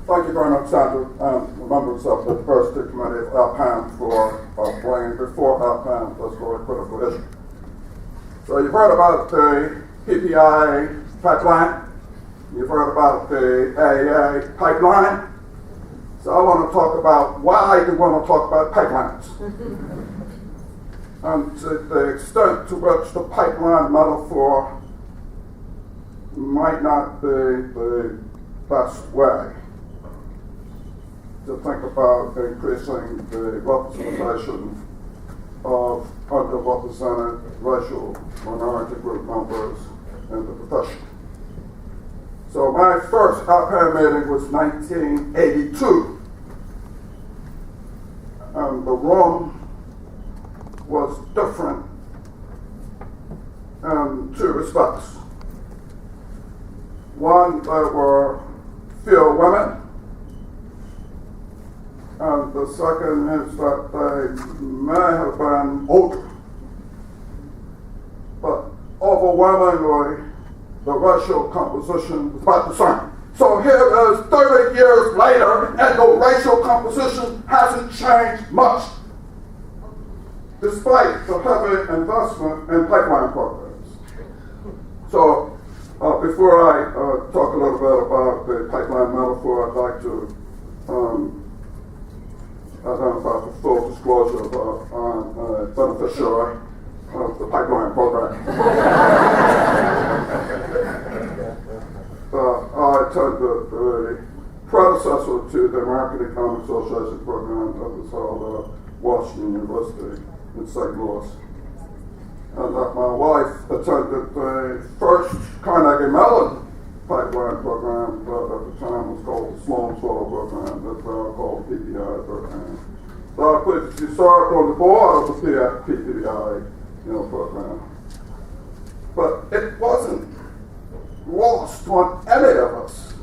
Thank you very much, Sandra, and the members of the Diversity Committee of APPAM for bringing before APPAM this very critical issue. So you've heard about the PPI pipeline. You've heard about the AEA pipeline. So I want to talk about why we want to talk about pipelines. And to the extent to which the pipeline metaphor might not be the best way to think about increasing the representation of underrepresented racial minority group members in the profession. So my first APPAM meeting was 1982, and the room was different in two respects. One, there were fewer women, and the second is that they may have been older. But overwhelmingly, the racial composition was about the same. So here it is 30 years later, and the racial composition hasn't changed much, despite the heavy investment in pipeline programs. So before I talk a little bit about the pipeline metaphor, I'd like to identify for full disclosure that I'm a beneficiary of the pipeline program. I attended the predecessor to the American Economic Association program that was held at Washington University in St. Louis. And that my wife attended the first Carnegie Mellon pipeline program that at the time was called the Sloan Fellow program, that's now called the PPI program. So I previously served on the board of the PPI program. But it wasn't lost on any of us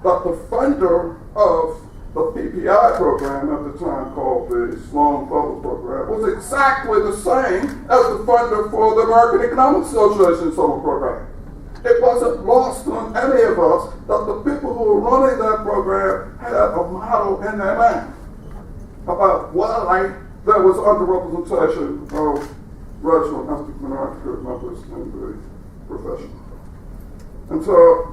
that the funder of the PPI program at the time called the Sloan Fellows program was exactly the same as the funder for the American Economic Association summer program. It wasn't lost on any of us that the people who were running that program had a model in their mind about why there was underrepresentation of racial and ethnic minority group members in the profession. And so,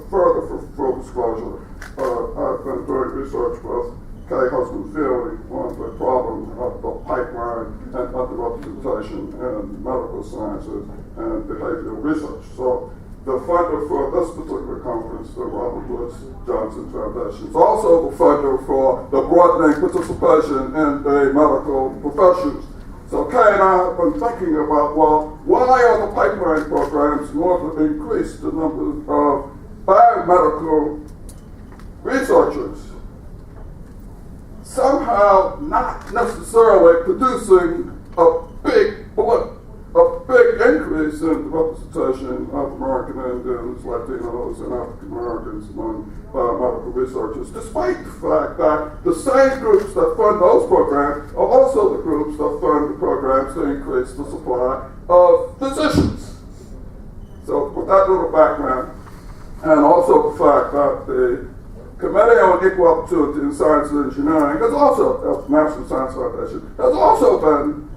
further for full disclosure, I've been doing research with Kay Husband Fielding on the problem of the pipeline and underrepresentation in medical sciences and behavioral research. So the funder for this particular conference, the Robert Woods Johnson Foundation, is also the funder for the broadening participation in the medical professions. So Kay and I have been thinking about, well, why are the pipeline programs in order to increase the number of biomedical researchers somehow not necessarily producing a big blip, a big increase in the representation of American Indians, Latinos, and African Americans among biomedical researchers, despite the fact that the same groups that fund those programs are also the groups that fund the programs to increase the supply of physicians. So with that little background, and also the fact that the Committee on Equal Opportunity in Science and Engineering has also, National Science Foundation, has also been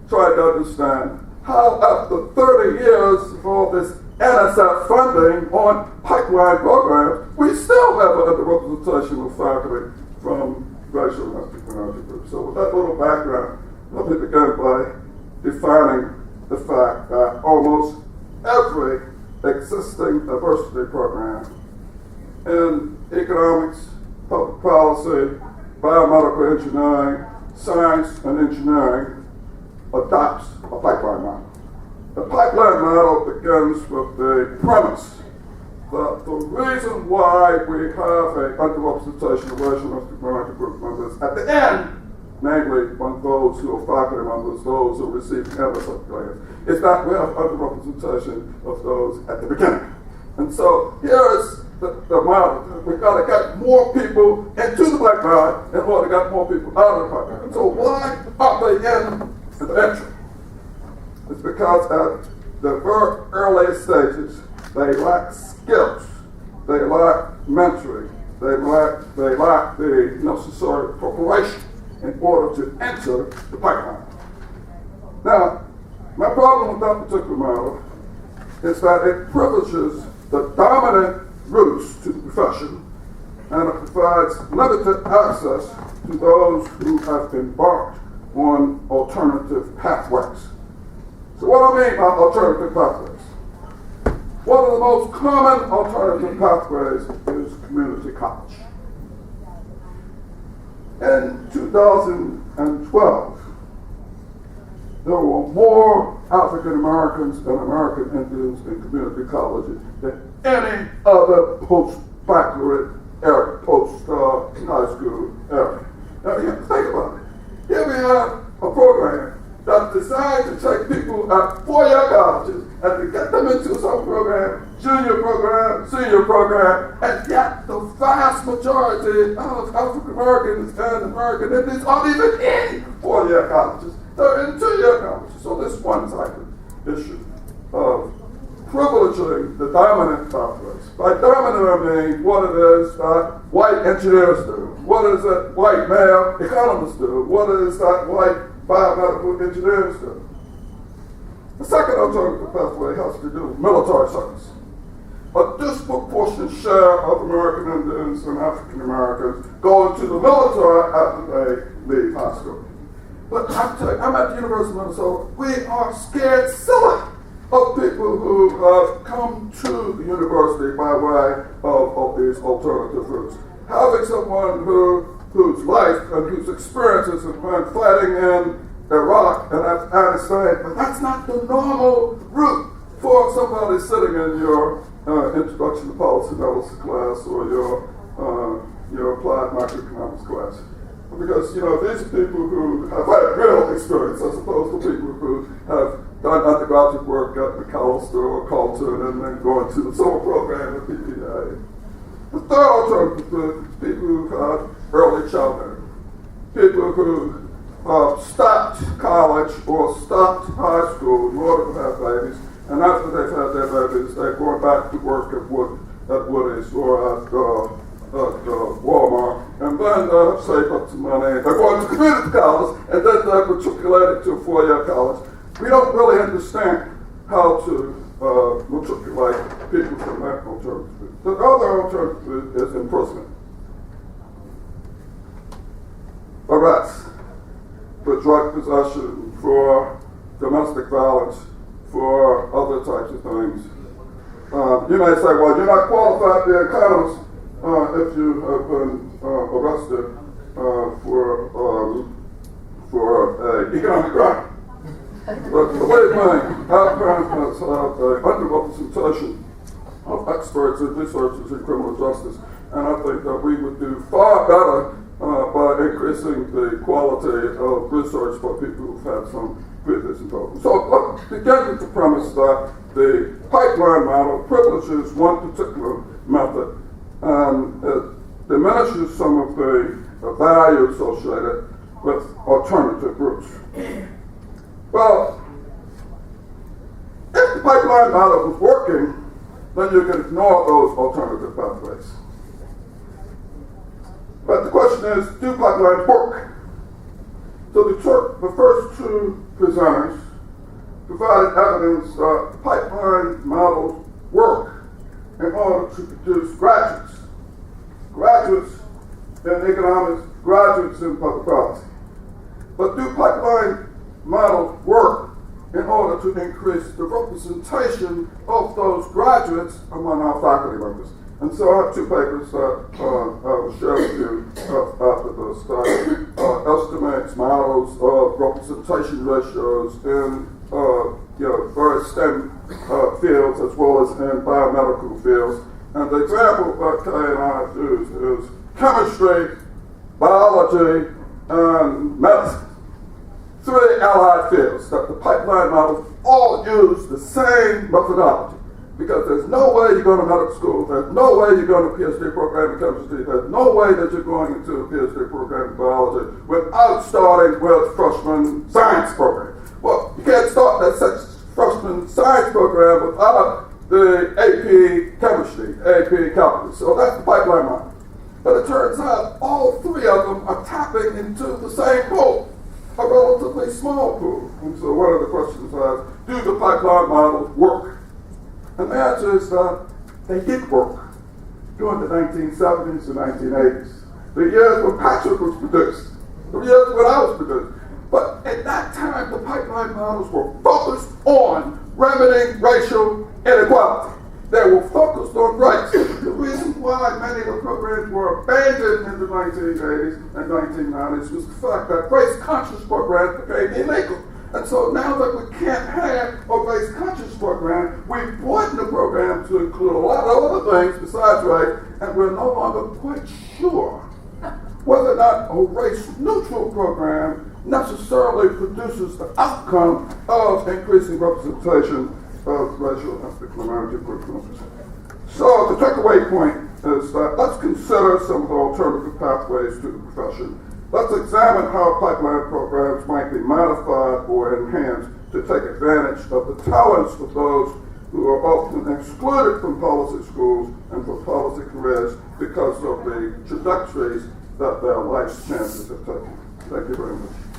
trying to understand how after 30 years of all this NSF funding on pipeline programs, we still have an underrepresentation of faculty from racial and ethnic minority groups. So with that little background, let me begin by defining the fact that almost every existing diversity program in economics, public policy, biomedical engineering, science and engineering adopts a pipeline model. The pipeline model begins with the premise that the reason why we have an underrepresentation of racial and ethnic minority group members at the end, namely when those who are faculty members, those who receive NSF grants, is that we have underrepresentation of those at the beginning. And so here is the model. We've got to get more people into the pipeline in order to get more people out of the pipeline. And so why are they in the entry? It's because at the very early stages, they lack skills, they lack mentoring, they lack the necessary preparation in order to enter the pipeline. Now, my problem with that particular model is that it privileges the dominant routes to the profession, and it provides limited access to those who have embarked on alternative pathways. So what do I mean by alternative pathways? One of the most common alternative pathways is community college. In 2012, there were more African Americans and American Indians in community colleges than any other post-baccalaureate area, post-high school area. Now, think about it. Here we have a program that's designed to take people at four-year colleges and to get them into some program, junior program, senior program, and yet the vast majority of African Americans and American Indians aren't even in four-year colleges. They're in two-year colleges. So this one-sided issue of privileging the dominant pathways. By dominant, I mean what it is that white engineers do. What is it white male economists do? What is that white biomedical engineers do? The second alternative pathway has to do with military service. A disproportionate share of American Indians and African Americans go into the military after they leave high school. But I'm at the University of Minnesota. We are scared silly of people who have come to the university by way of these alternative routes. Having someone whose life and whose experiences have been fighting in Iraq and Afghanistan, but that's not the normal route for somebody sitting in your introduction to policy analysis class or your applied macroeconomics class. Because, these are people who have had real experience as opposed to people who have done undergraduate work at Macalester or Colton and then going to the summer program at PPA. The third alternative is people who've had early childhood. People who stopped college or stopped high school in order to have babies, and after they've had their babies, they're going back to work at Woody's or at Walmart, and then save up some money. They're going to community college, and then they're matriculated to a four-year college. We don't really understand how to matriculate people from that alternative. The other alternative is imprisonment. Arrest for drug possession, for domestic violence, for other types of things. You may say, well, you're not qualified to be an economist if you have been arrested for economic crime. But believe me, APPAM has an underrepresentation of experts and researchers in criminal justice, and I think that we would do far better by increasing the quality of research by people who've had some previous involvement. So let's begin with the premise that the pipeline model privileges one particular method and it diminishes some of the value associated with alternative routes. Well, if the pipeline model was working, then you can ignore those alternative pathways. But the question is, do pipelines work? So the first two presenters provided evidence that pipeline models work in order to produce graduates in economics, graduates in public policy. But do pipeline models work in order to increase the representation of those graduates among our faculty members? And so I have two papers that I will share with you after this that estimates models of representation ratios in various STEM fields as well as in biomedical fields. And the example that Kay and I have used is chemistry, biology, and medicine. Three allied fields that the pipeline models all use the same methodology. Because there's no way you're going to medical school, there's no way you're going to a PhD program in chemistry, there's no way that you're going into a PhD program in biology without starting with freshman science program. Well, you can't start that freshman science program without the AP chemistry, AP calculus. So that's the pipeline model. But it turns out all three of them are tapping into the same pool, a relatively small pool. And so one of the questions was, do the pipeline models work? And the answer is that they did work during the 1970s and 1980s. The years when Patrick was produced, the years when I was produced. But at that time, the pipeline models were focused on remedying racial inequality. They were focused on race. The reason why many of the programs were abandoned in the 1980s and 1990s was the fact that race-conscious programs became illegal. And so now that we can't have a race-conscious program, we've broadened the program to include a lot of other things besides race, and we're no longer quite sure whether or not a race-neutral program necessarily produces the outcome of increasing representation of racial and ethnic minority groups. So the takeaway point is that let's consider some of the alternative pathways to the profession. Let's examine how pipeline programs might be modified or enhanced to take advantage of the talents of those who are often excluded from policy schools and from policy careers because of the trajectories that their life's chances have taken. Thank you very much.